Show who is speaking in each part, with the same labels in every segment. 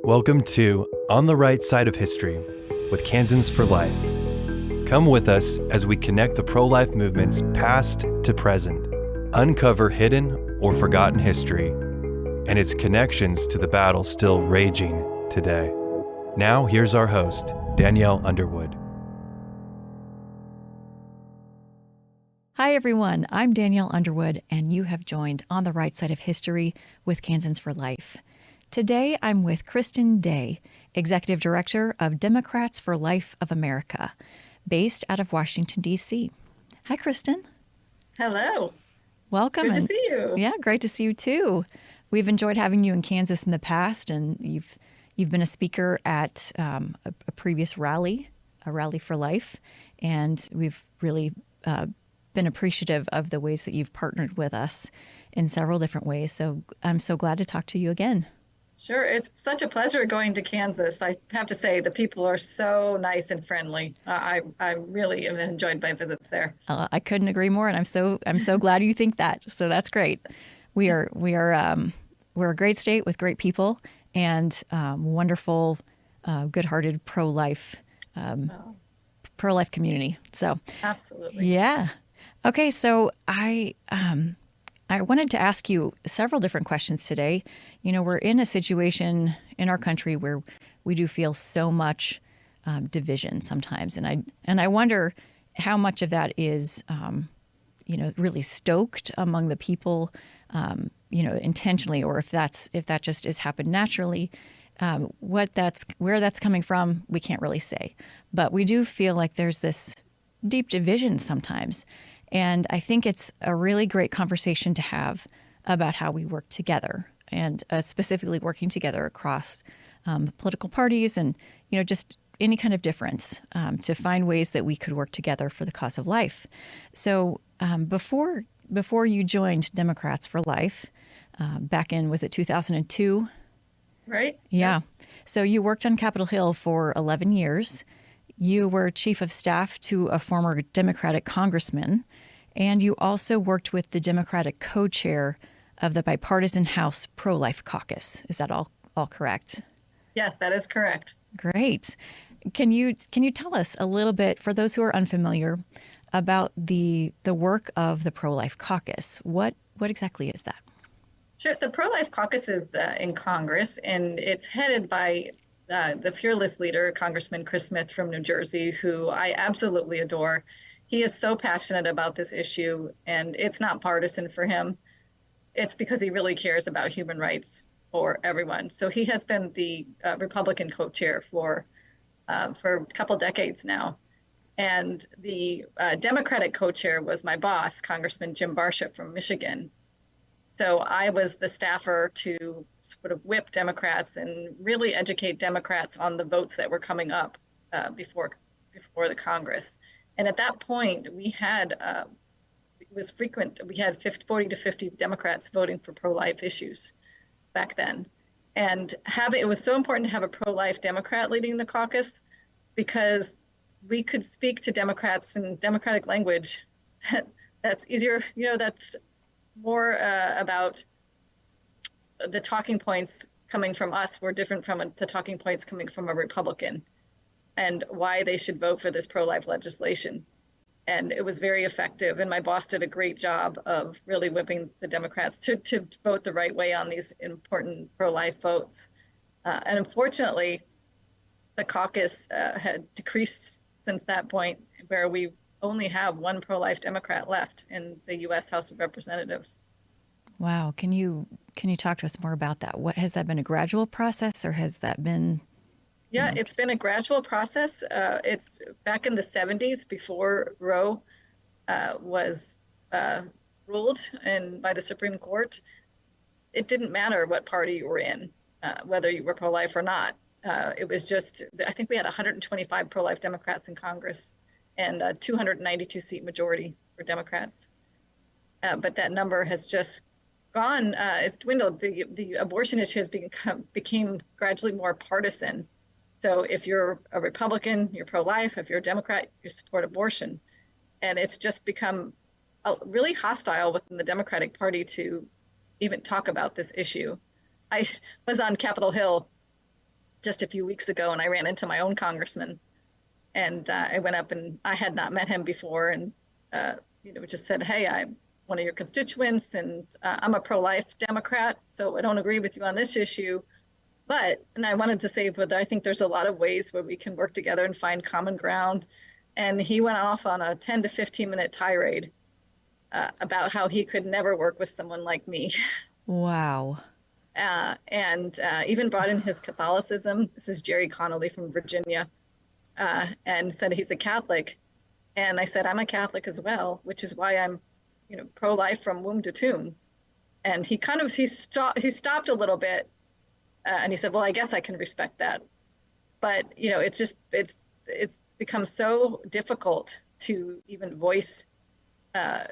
Speaker 1: Welcome to On the Right Side of History with Kansans for Life. Come with us as we connect the pro-life movement's past to present, uncover hidden or forgotten history, and its connections to the battle still raging today. Now, here's our host, Danielle Underwood.
Speaker 2: Hi, everyone. I'm Danielle Underwood, and you have joined On the Right Side of History with Kansans for Life. Today, I'm with Kristen Day, Executive Director of Democrats for Life of America, based out of Washington, D.C. Hi, Kristen.
Speaker 3: Hello.
Speaker 2: Welcome.
Speaker 3: Good to see you.
Speaker 2: Yeah, great to see you, too. We've enjoyed having you in Kansas in the past, and you've been a speaker at a previous rally, a Rally for Life, and we've really been appreciative of the ways that you've partnered with us in several different ways. So I'm so glad to talk to you again.
Speaker 3: Sure. It's such a pleasure going to Kansas. I have to say the people are so nice and friendly. I really have enjoyed my visits there.
Speaker 2: I couldn't agree more, and I'm so glad you think that. So that's great. We're a great state with great people and wonderful, good-hearted pro-life community. So
Speaker 3: absolutely,
Speaker 2: yeah. Okay, so I wanted to ask you several different questions today. You know, we're in a situation in our country where we do feel so much division sometimes, and I wonder how much of that is, really stoked among the people, intentionally, or if that just has happened naturally. Where that's coming from, we can't really say, but we do feel like there's this deep division sometimes. And I think it's a really great conversation to have about how we work together, and specifically working together across political parties and, just any kind of difference to find ways that we could work together for the cause of life. So before you joined Democrats for Life, back in, was it 2002?
Speaker 3: Right.
Speaker 2: Yeah.
Speaker 3: Yes.
Speaker 2: So you worked on Capitol Hill for 11 years. You were chief of staff to a former Democratic congressman, and you also worked with the Democratic co-chair of the bipartisan House Pro-Life Caucus. Is that all correct?
Speaker 3: Yes, that is correct.
Speaker 2: Great. Can you tell us a little bit, for those who are unfamiliar, about the work of the Pro-Life Caucus? What exactly is that?
Speaker 3: Sure. The Pro-Life Caucus is in Congress, and it's headed by the fearless leader, Congressman Chris Smith from New Jersey, who I absolutely adore. He is so passionate about this issue, and it's not partisan for him. It's because he really cares about human rights for everyone. So he has been the Republican co-chair for a couple decades now. And the Democratic co-chair was my boss, Congressman Jim Barship from Michigan. So I was the staffer to sort of whip Democrats and really educate Democrats on the votes that were coming up before the Congress. And at that point, we had it was frequent. We had 40 to 50 Democrats voting for pro-life issues back then. And it was so important to have a pro-life Democrat leading the caucus, because we could speak to Democrats in Democratic language. That's easier, that's more about the talking points coming from us were different from the talking points coming from a Republican, and why they should vote for this pro-life legislation. And it was very effective. And my boss did a great job of really whipping the Democrats to vote the right way on these important pro-life votes. And unfortunately, the caucus had decreased since that point, where we only have one pro-life Democrat left in the U.S. House of Representatives.
Speaker 2: Wow. Can you talk to us more about that? What has that been, a gradual process, or has that been?
Speaker 3: Yeah, it's been a gradual process. It's back in the 70s, before Roe was ruled by the Supreme Court. It didn't matter what party you were in, whether you were pro-life or not. It was just, I think we had 125 pro-life Democrats in Congress and a 292 seat majority for Democrats. But that number has just gone, it's dwindled. The abortion issue has became gradually more partisan. So if you're a Republican, you're pro-life. If you're a Democrat, you support abortion. And it's just become really hostile within the Democratic Party to even talk about this issue. I was on Capitol Hill just a few weeks ago, and I ran into my own congressman, and I went up, and I had not met him before, and just said, "Hey, I'm one of your constituents, and I'm a pro-life Democrat, so I don't agree with you on this issue." And I wanted to say, but I think there's a lot of ways where we can work together and find common ground. And he went off on a 10 to 15-minute tirade about how he could never work with someone like me.
Speaker 2: Wow.
Speaker 3: And even brought in his Catholicism. This is Jerry Connolly from Virginia, and said he's a Catholic. And I said, I'm a Catholic as well, which is why I'm, pro-life from womb to tomb. And he stopped a little bit, and he said, well, I guess I can respect that. But, it's become so difficult to even voice,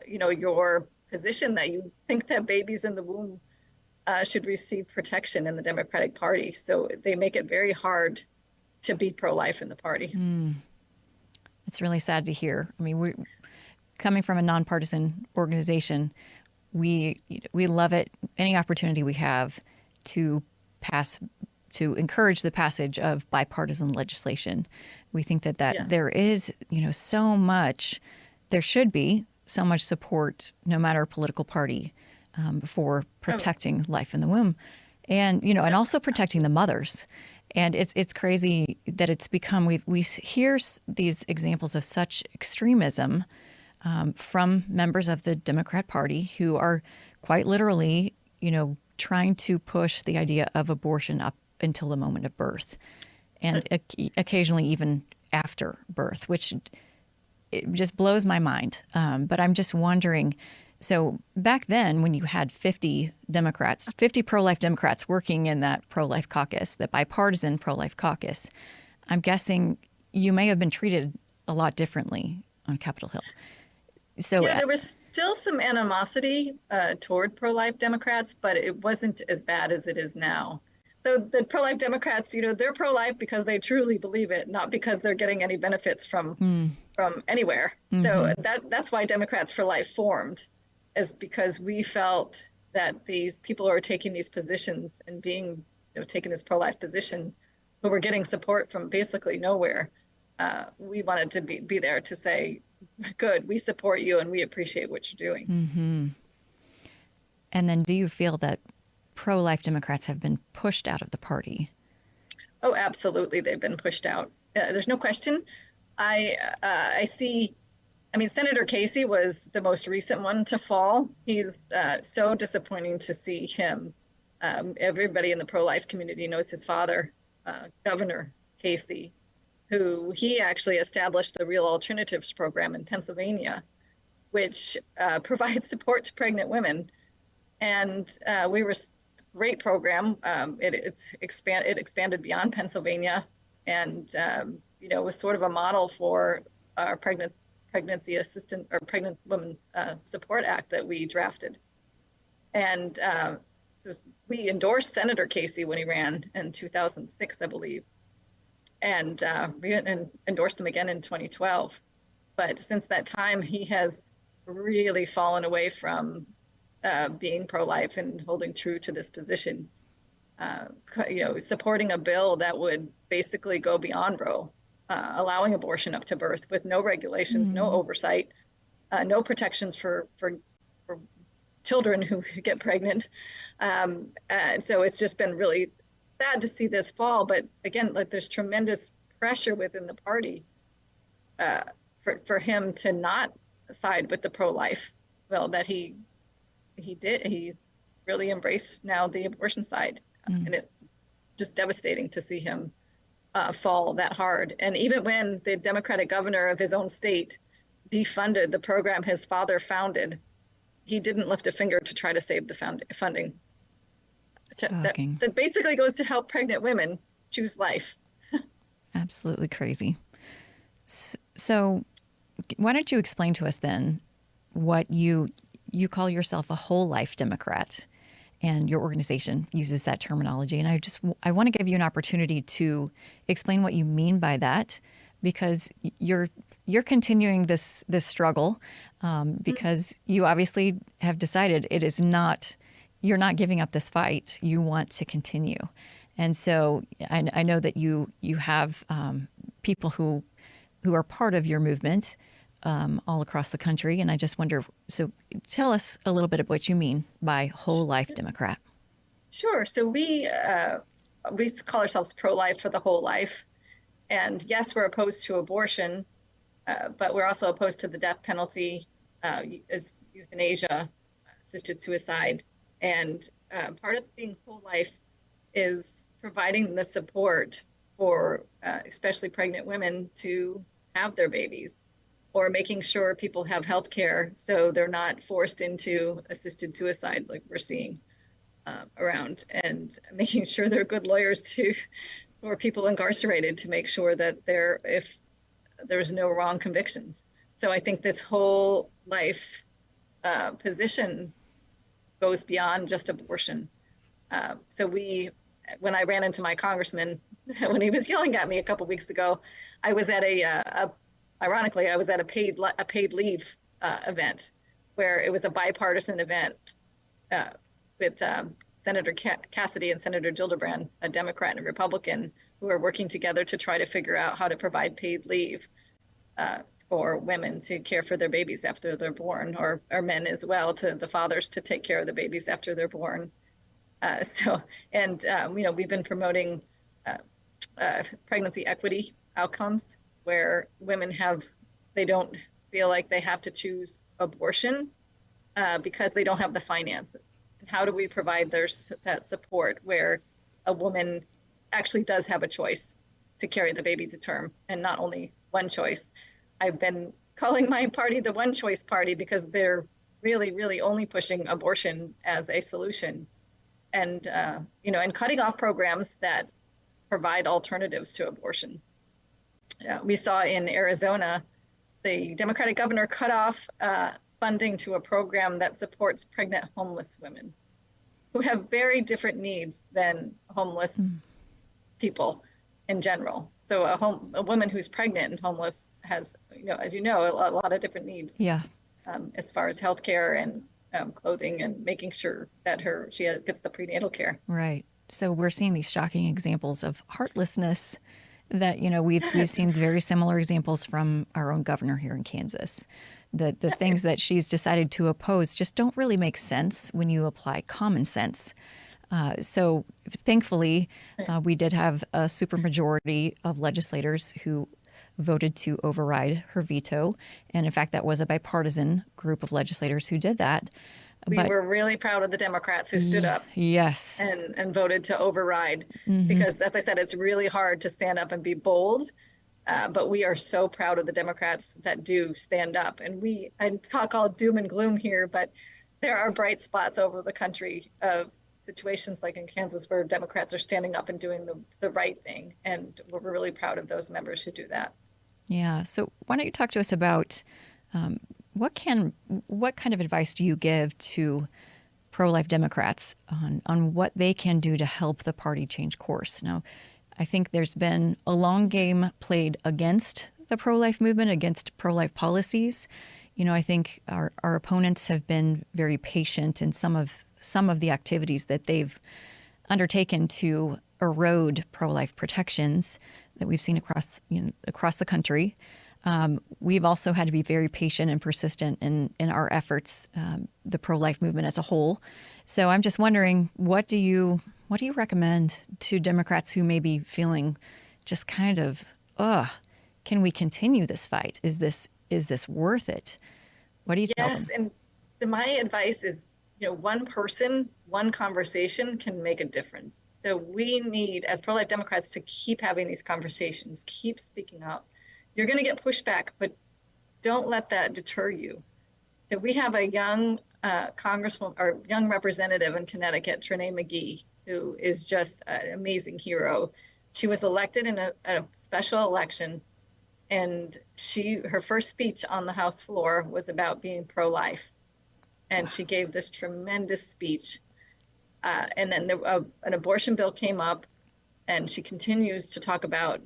Speaker 3: your position that you think that babies in the womb should receive protection in the Democratic Party. So they make it very hard to be pro-life in the party.
Speaker 2: It's really sad to hear. I mean, we're coming from a nonpartisan organization. We love it. Any opportunity we have to encourage the passage of bipartisan legislation. We think that there is, so much, there should be so much support, no matter political party, for protecting life in the womb, and and also protecting the mothers. And it's crazy that it's become, we hear these examples of such extremism from members of the Democrat Party who are quite literally, trying to push the idea of abortion up until the moment of birth, and occasionally even after birth, which it just blows my mind. But I'm just wondering, so back then when you had 50 pro-life Democrats working in that pro-life caucus, the bipartisan pro-life caucus, I'm guessing you may have been treated a lot differently on Capitol Hill. So
Speaker 3: there was still some animosity toward pro-life Democrats, but it wasn't as bad as it is now. So the pro-life Democrats, they're pro-life because they truly believe it, not because they're getting any benefits from anywhere. Mm-hmm. So that's why Democrats for Life formed, is because we felt that these people who are taking these positions and being, taking this pro-life position, who were getting support from basically nowhere, we wanted to be there to say, good, we support you and we appreciate what you're doing.
Speaker 2: Mm-hmm. And then do you feel that pro-life Democrats have been pushed out of the party?
Speaker 3: Oh, absolutely. They've been pushed out. There's no question. I see, Senator Casey was the most recent one to fall. He's so disappointing to see him. Everybody in the pro-life community knows his father, Governor Casey, who he actually established the Real Alternatives program in Pennsylvania, which provides support to pregnant women. And we were a great program. It expanded beyond Pennsylvania, and was sort of a model for our pregnancy assistant or pregnant women support act that we drafted. And we endorsed Senator Casey when he ran in 2006, I believe, and endorsed him again in 2012. But since that time, he has really fallen away from being pro-life and holding true to this position. Supporting a bill that would basically go beyond Roe, allowing abortion up to birth with no regulations, no oversight, no protections for children who get pregnant. And so it's just been really sad to see this fall. But again, there's tremendous pressure within the party for him to not side with the pro-life bill that he did. He really embraced now the abortion side. And it's just devastating to see him fall that hard. And even when the Democratic governor of his own state defunded the program his father founded, he didn't lift a finger to try to save the funding. That basically goes to help pregnant women choose life.
Speaker 2: Absolutely crazy. So why don't you explain to us then what you call yourself a whole life Democrat, and your organization uses that terminology. And I want to give you an opportunity to explain what you mean by that, because you're continuing this struggle, because you obviously have decided you're not giving up this fight. You want to continue. And so I know that you have people who are part of your movement all across the country. And I just wonder, so tell us a little bit of what you mean by whole life Democrat.
Speaker 3: Sure. So we call ourselves pro-life for the whole life. And yes, we're opposed to abortion, but we're also opposed to the death penalty, euthanasia, assisted suicide. And part of being whole life is providing the support for especially pregnant women to have their babies, or making sure people have health care so they're not forced into assisted suicide like we're seeing around, and making sure they're good lawyers for people incarcerated to make sure that if there's no wrong convictions. So I think this whole life position goes beyond just abortion. So when I ran into my congressman, when he was yelling at me a couple weeks ago, I was at ironically, I was at a paid leave event where it was a bipartisan event with Senator Cassidy and Senator Gillibrand, a Democrat and a Republican, who are working together to try to figure out how to provide paid leave for women to care for their babies after they're born, or men as well, to the fathers to take care of the babies after they're born. We've been promoting pregnancy equity outcomes where women they don't feel like they have to choose abortion because they don't have the finances. And how do we provide that support where a woman actually does have a choice to carry the baby to term, and not only one choice? I've been calling my party the one choice party because they're really, really only pushing abortion as a solution, and cutting off programs that provide alternatives to abortion. We saw in Arizona, the Democratic governor cut off funding to a program that supports pregnant homeless women who have very different needs than homeless people in general. So a woman who's pregnant and homeless has, as you know, a lot of different needs.
Speaker 2: Yeah.
Speaker 3: As far as healthcare and clothing, and making sure that she gets the prenatal care.
Speaker 2: Right. So we're seeing these shocking examples of heartlessness that, we've seen very similar examples from our own governor here in Kansas. The things that she's decided to oppose just don't really make sense when you apply common sense. So thankfully, we did have a supermajority of legislators who voted to override her veto. And in fact, that was a bipartisan group of legislators who did that.
Speaker 3: We were really proud of the Democrats who stood up.
Speaker 2: Yes.
Speaker 3: And voted to override, because, as I said, it's really hard to stand up and be bold. But we are so proud of the Democrats that do stand up. And I talk all doom and gloom here, but there are bright spots over the country of situations like in Kansas where Democrats are standing up and doing the right thing. And we're really proud of those members who do that.
Speaker 2: Yeah. So why don't you talk to us about what kind of advice do you give to pro-life Democrats on what they can do to help the party change course? Now, I think there's been a long game played against the pro-life movement, against pro-life policies. I think our opponents have been very patient in some of the activities that they've undertaken to erode pro-life protections that we've seen across the country. We've also had to be very patient and persistent in our efforts, the pro-life movement as a whole. So I'm just wondering, what do you recommend to Democrats who may be feeling just kind of, can we continue this fight? Is this worth it? What do you tell them?
Speaker 3: Yes, and my advice is, one person, one conversation can make a difference. So we need, as pro-life Democrats, to keep having these conversations, keep speaking up. You're going to get pushback, but don't let that deter you. So we have a young congresswoman or young representative in Connecticut, Trenae McGee, who is just an amazing hero. She was elected in a special election, and her first speech on the House floor was about being pro-life. And she gave this tremendous speech. And then an abortion bill came up, and she continues to talk about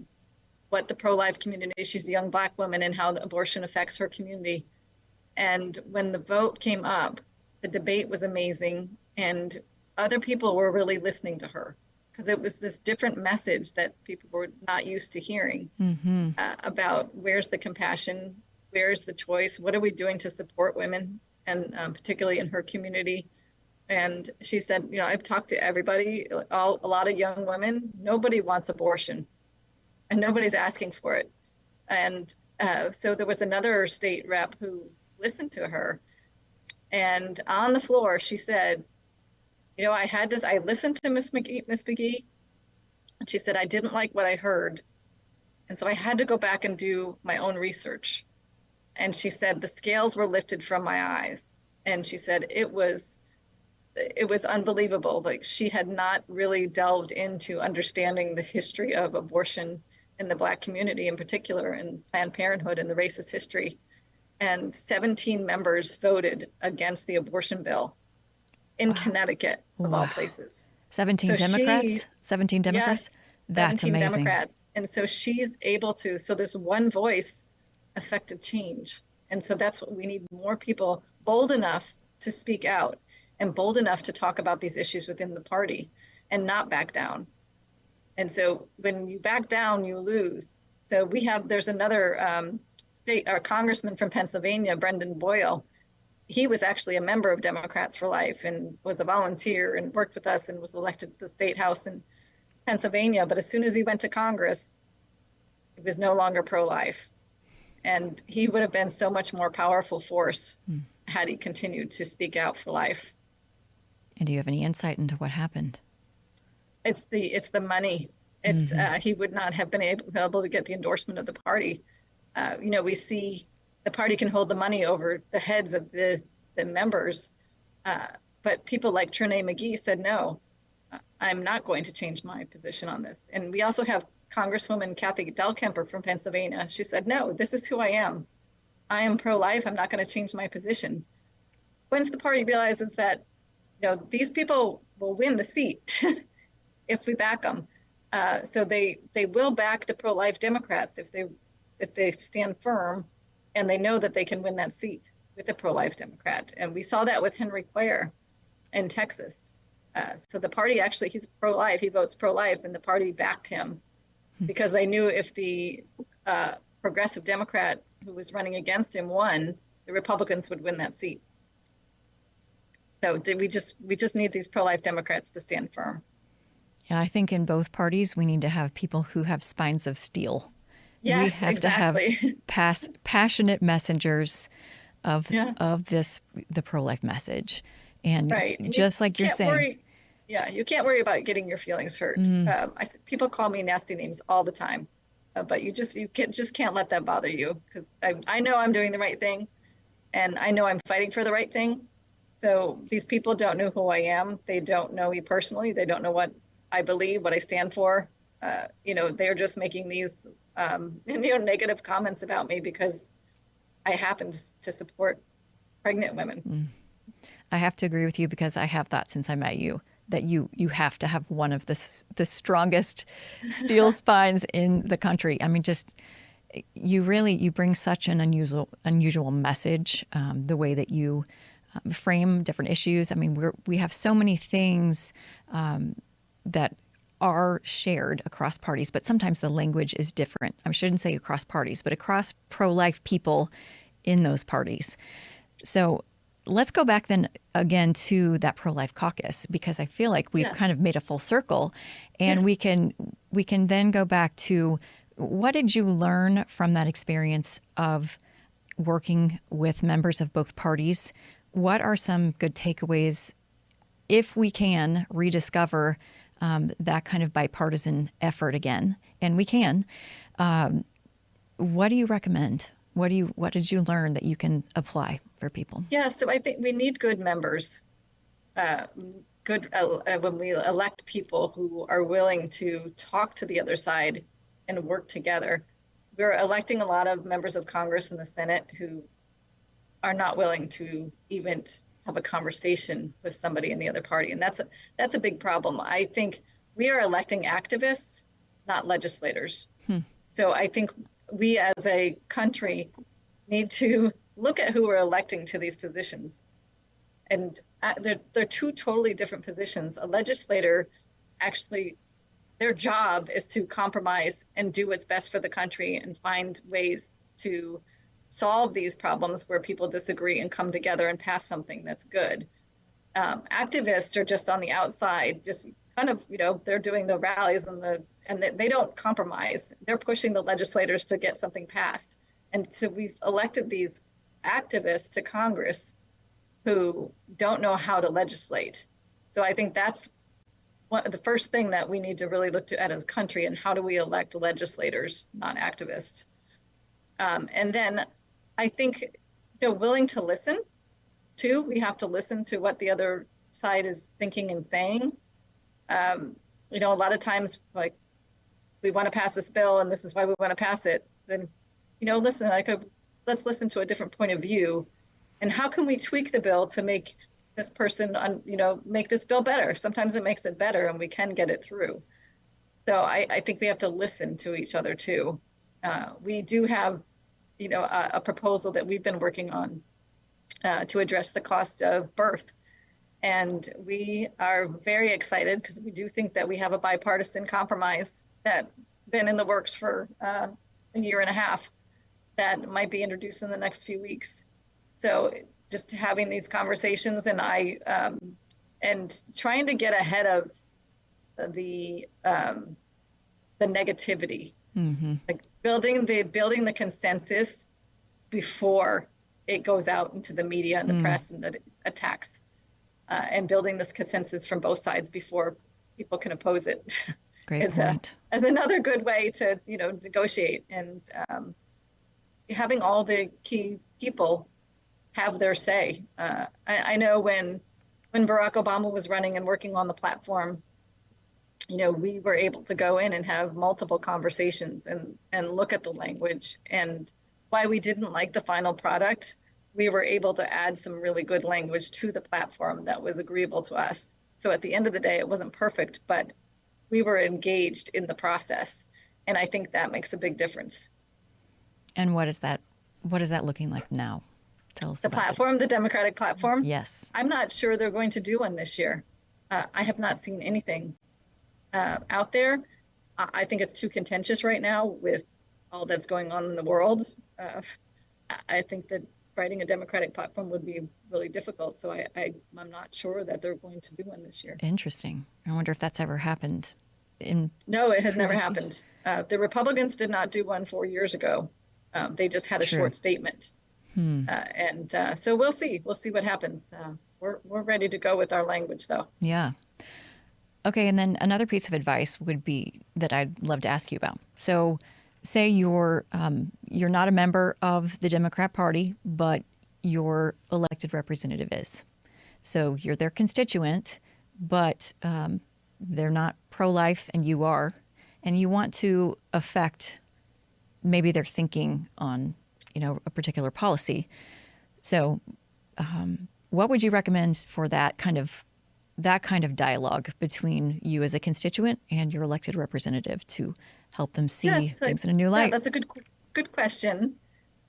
Speaker 3: what the pro-life community is. She's a young Black woman, and how the abortion affects her community. And when the vote came up, the debate was amazing, and other people were really listening to her. because it was this different message that people were not used to hearing about where's the compassion, where's the choice, what are we doing to support women, and particularly in her community. And she said, I've talked to everybody, a lot of young women, nobody wants abortion and nobody's asking for it. And so there was another state rep who listened to her. And on the floor, she said, I listened to Miss McGee, and she said, I didn't like what I heard. And so I had to go back and do my own research. And she said, the scales were lifted from my eyes. And she said, it was unbelievable. Like, she had not really delved into understanding the history of abortion in the Black community in particular, and Planned Parenthood and the racist history. And 17 members voted against the abortion bill in Connecticut, of all places.
Speaker 2: 17 Democrats? 17 Democrats?
Speaker 3: Yes,
Speaker 2: that's
Speaker 3: 17
Speaker 2: amazing.
Speaker 3: Democrats. And so she's able to, so this one voice affected change. And so that's what we need, more people bold enough to speak out and bold enough to talk about these issues within the party and not back down. And so when you back down, you lose. So there's another congressman from Pennsylvania, Brendan Boyle. He was actually a member of Democrats for Life and was a volunteer and worked with us and was elected to the state house in Pennsylvania. But as soon as he went to Congress, he was no longer pro-life. And he would have been so much more powerful force had he continued to speak out for life.
Speaker 2: And do you have any insight into what happened?
Speaker 3: It's the money. He would not have been able to get the endorsement of the party. We see the party can hold the money over the heads of the members, but people like Trenae McGee said, no, I'm not going to change my position on this. And we also have Congresswoman Kathy Delkemper from Pennsylvania. She said, no, this is who I am. I am pro-life. I'm not going to change my position. Once the party realizes that, these people will win the seat if we back them. So they will back the pro-life Democrats if they stand firm and they know that they can win that seat with a pro-life Democrat. And we saw that with Henry Cuellar in Texas. So the party actually, he's pro-life, he votes pro-life, and the party backed him because they knew if the progressive Democrat who was running against him won, the Republicans would win that seat. So we just need these pro-life Democrats to stand firm.
Speaker 2: Yeah, I think in both parties, we need to have people who have spines of steel.
Speaker 3: Yes,
Speaker 2: we have
Speaker 3: exactly.
Speaker 2: to have passionate messengers of the pro-life message. And
Speaker 3: right.
Speaker 2: just like you're saying.
Speaker 3: You can't worry about getting your feelings hurt. People call me nasty names all the time, but you can't let that bother you, because I know I'm doing the right thing, and I know I'm fighting for the right thing. So these people don't know who I am. They don't know me personally. They don't know what I believe, what I stand for. They're just making these negative comments about me because I happen to support pregnant women.
Speaker 2: I have to agree with you, because I have thought since I met you that you have to have one of the strongest steel spines in the country. I mean, just you bring such an unusual message, the way that you frame different issues. I mean, we have so many things that are shared across parties, but sometimes the language is different. I shouldn't say across parties, but across pro-life people in those parties. So let's go back then again to that pro-life caucus, because I feel like we've kind of made a full circle, and we can then go back to, what did you learn from that experience of working with members of both parties? What are some good takeaways, if we can rediscover that kind of bipartisan effort again? And we can. What do you recommend? What did you learn that you can apply for people?
Speaker 3: Yeah, so I think we need good members. When we elect people who are willing to talk to the other side and work together. We're electing a lot of members of Congress and the Senate who are not willing to even have a conversation with somebody in the other party. And that's a big problem. I think we are electing activists, not legislators. So I think we as a country need to look at who we're electing to these positions. And they're two totally different positions. A legislator actually their job is to compromise and do what's best for the country and find ways to solve these problems where people disagree and come together and pass something that's good. Activists are just on the outside, just kind of, they're doing the rallies and they don't compromise. They're pushing the legislators to get something passed. And so we've elected these activists to Congress who don't know how to legislate. So I think that's the first thing that we need to really look at as a country, and how do we elect legislators, not activists? And then I think, willing to listen too. We have to listen to what the other side is thinking and saying. A lot of times, like, we want to pass this bill and this is why we want to pass it. Then, listen, let's listen to a different point of view, and how can we tweak the bill to make this person, make this bill better? Sometimes it makes it better and we can get it through. So I think we have to listen to each other too. We do have, a proposal that we've been working on to address the cost of birth. And we are very excited because we do think that we have a bipartisan compromise that's been in the works for a year and a half that might be introduced in the next few weeks. So just having these conversations, and and trying to get ahead of the negativity, like building the consensus before it goes out into the media and the press and the attacks, and building this consensus from both sides before people can oppose it.
Speaker 2: Great point.
Speaker 3: As another good way to negotiate, and having all the key people have their say. I know when Barack Obama was running and working on the platform, we were able to go in and have multiple conversations and look at the language, and why we didn't like the final product. We were able to add some really good language to the platform that was agreeable to us. So at the end of the day, it wasn't perfect, but we were engaged in the process. And I think that makes a big difference.
Speaker 2: And what is that looking like now? Tell us
Speaker 3: the
Speaker 2: about
Speaker 3: platform, the Democratic platform.
Speaker 2: Yes.
Speaker 3: I'm not sure they're going to do one this year. I have not seen anything out there. I think it's too contentious right now with all that's going on in the world. I think that writing a Democratic platform would be really difficult. So I'm not sure that they're going to do one this year.
Speaker 2: Interesting. I wonder if that's ever happened.
Speaker 3: No, it has never happened. The Republicans did not do one 4 years ago. They just had a short statement. So we'll see. We'll see what happens. We're ready to go with our language, though.
Speaker 2: Yeah. Okay, and then another piece of advice would be that I'd love to ask you about. So, say you're not a member of the Democrat Party, but your elected representative is. So you're their constituent, but they're not pro-life, and you are, and you want to affect maybe their thinking on a particular policy. So, what would you recommend for that kind of dialogue between you as a constituent and your elected representative to help them see things in a new light?
Speaker 3: Yeah, that's a good question.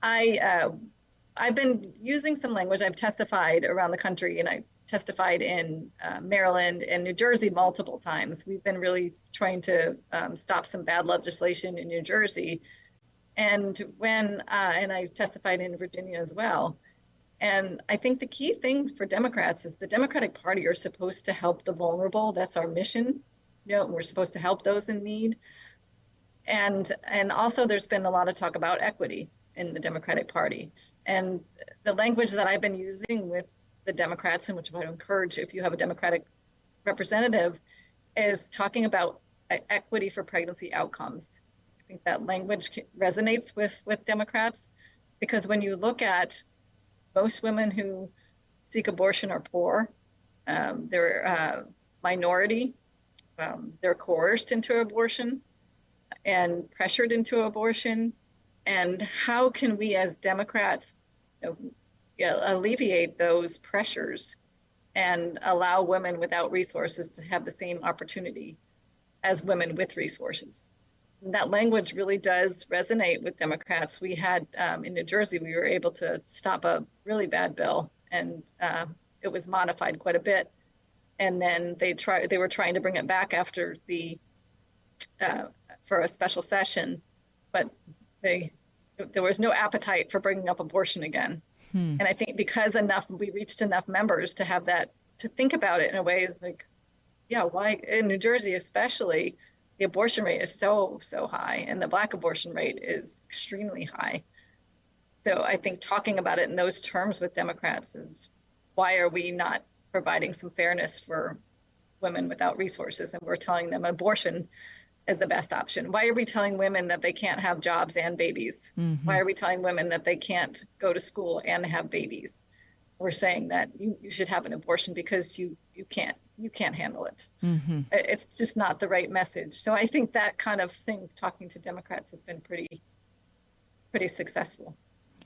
Speaker 3: I've been using some language. I've testified around the country, and I testified in Maryland and New Jersey multiple times. We've been really trying to stop some bad legislation in New Jersey. And and I testified in Virginia as well. And I think the key thing for Democrats is the Democratic Party are supposed to help the vulnerable. That's our mission. We're supposed to help those in need. And also there's been a lot of talk about equity in the Democratic Party. And the language that I've been using with the Democrats, and which I would encourage if you have a Democratic representative, is talking about equity for pregnancy outcomes. I think that language resonates with Democrats, because when you look at most women who seek abortion are poor, they're a minority, they're coerced into abortion and pressured into abortion. And how can we as Democrats alleviate those pressures and allow women without resources to have the same opportunity as women with resources? And that language really does resonate with Democrats. We had in New Jersey, we were able to stop a really bad bill, and it was modified quite a bit. And then they were trying to bring it back after the for a special session, but there was no appetite for bringing up abortion again. And I think because we reached enough members to have that, to think about it in a way like, yeah, why in New Jersey especially, the abortion rate is so high, and the Black abortion rate is extremely high. So I think talking about it in those terms with Democrats is, why are we not providing some fairness for women without resources? And we're telling them abortion is the best option. Why are we telling women that they can't have jobs and babies? Why are we telling women that they can't go to school and have babies? We're saying that you should have an abortion because you can't handle it. It's just not the right message. So I think that kind of thing, talking to Democrats, has been pretty successful.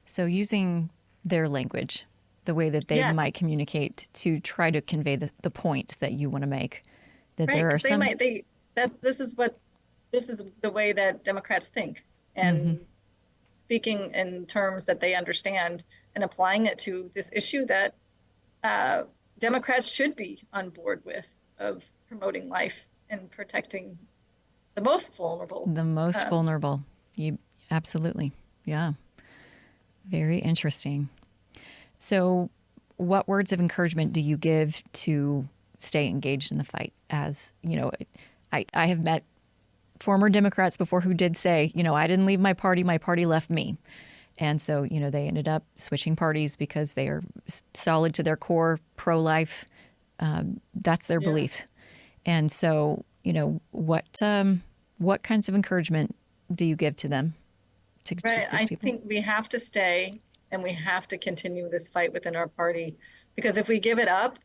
Speaker 2: So using their language, the way that they might communicate to try to convey the point that you want to make, that there are some. This is the way that Democrats think, and speaking in terms that they understand and applying it to this issue that Democrats should be on board with, of promoting life and protecting the most vulnerable. The most vulnerable. Absolutely. Yeah. Very interesting. So what words of encouragement do you give to stay engaged in the fight? As you know, I have met former Democrats before who did say, I didn't leave my party left me. And so, they ended up switching parties because they are solid to their core, pro-life. That's their belief. And so, what kinds of encouragement do you give to them?
Speaker 3: I think we have to stay, and we have to continue this fight within our party, because if we give it up,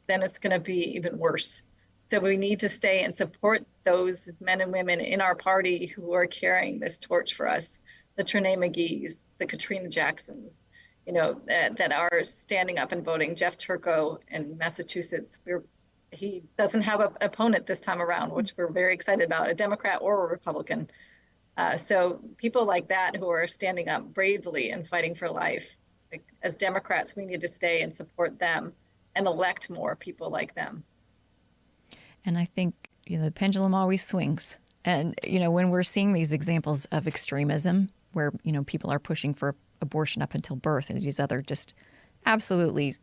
Speaker 3: then it's going to be even worse. So we need to stay and support those men and women in our party who are carrying this torch for us, the Trenae McGee's, the Katrina Jacksons, that are standing up and voting. Jeff Turco in Massachusetts, he doesn't have an opponent this time around, which we're very excited about, a Democrat or a Republican. So people like that who are standing up bravely and fighting for life, as Democrats, we need to stay and support them and elect more people like them.
Speaker 2: And I think, the pendulum always swings. And, when we're seeing these examples of extremism where, people are pushing for abortion up until birth and these other just absolutely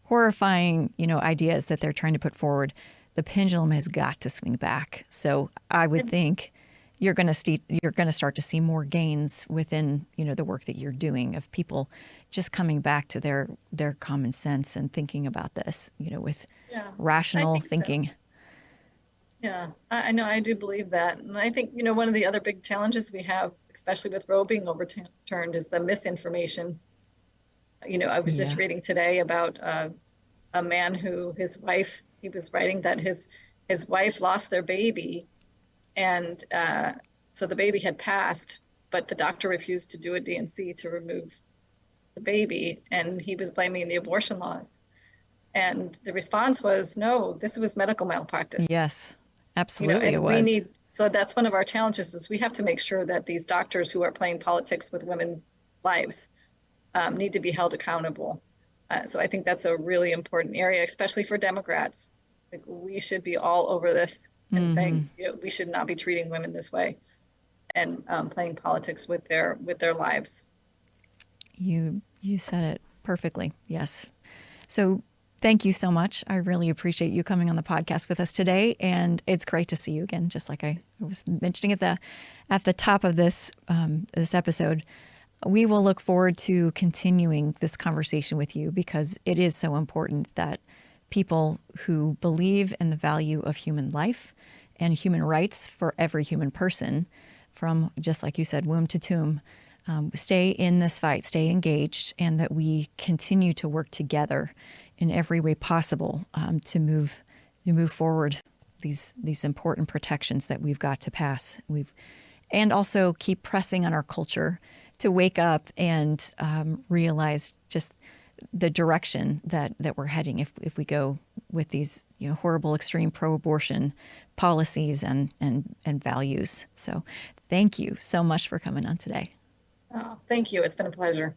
Speaker 2: horrifying, ideas that they're trying to put forward, the pendulum has got to swing back. So I would think you're going to start to see more gains within, the work that you're doing, of people just coming back to their common sense and thinking about this, with rational thinking.
Speaker 3: So. Yeah, I know. I do believe that. And I think, one of the other big challenges we have, especially with Roe being overturned, is the misinformation. I was just reading today about a man who he was writing that his wife lost their baby. And so the baby had passed, but the doctor refused to do a D&C to remove the baby. And he was blaming the abortion laws. And the response was, no, this was medical malpractice.
Speaker 2: Yes, absolutely it was.
Speaker 3: So that's one of our challenges, is we have to make sure that these doctors who are playing politics with women's lives need to be held accountable. So I think that's a really important area, especially for Democrats. We should be all over this and saying, we should not be treating women this way, and playing politics with their lives.
Speaker 2: You said it perfectly. Yes. So thank you so much. I really appreciate you coming on the podcast with us today, and it's great to see you again. Just like I was mentioning at the top of this episode, we will look forward to continuing this conversation with you, because it is so important that people who believe in the value of human life and human rights for every human person, from, just like you said, womb to tomb, stay in this fight, stay engaged, and that we continue to work together in every way possible to move forward these important protections that we've got to pass. And also keep pressing on our culture to wake up and realize just the direction that we're heading if we go with these horrible extreme pro-abortion policies and values. So thank you so much for coming on today.
Speaker 3: Oh, thank you. It's been a pleasure.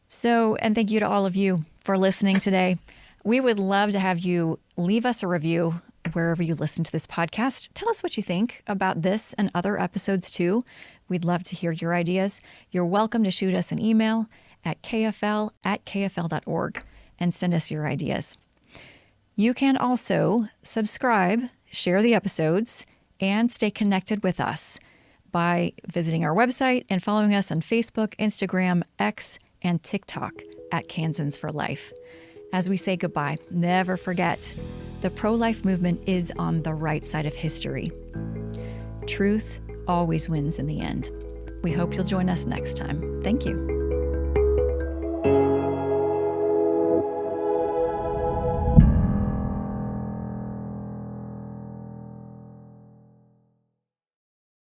Speaker 2: So, and thank you to all of you for listening today. We would love to have you leave us a review wherever you listen to this podcast. Tell us what you think about this and other episodes too. We'd love to hear your ideas. You're welcome to shoot us an email at kfl@kfl.org and send us your ideas. You can also subscribe, share the episodes, and stay connected with us by visiting our website and following us on Facebook, Instagram, X, and TikTok at Kansans for Life. As we say goodbye, never forget, the pro-life movement is on the right side of history. Truth always wins in the end. We hope you'll join us next time. Thank you.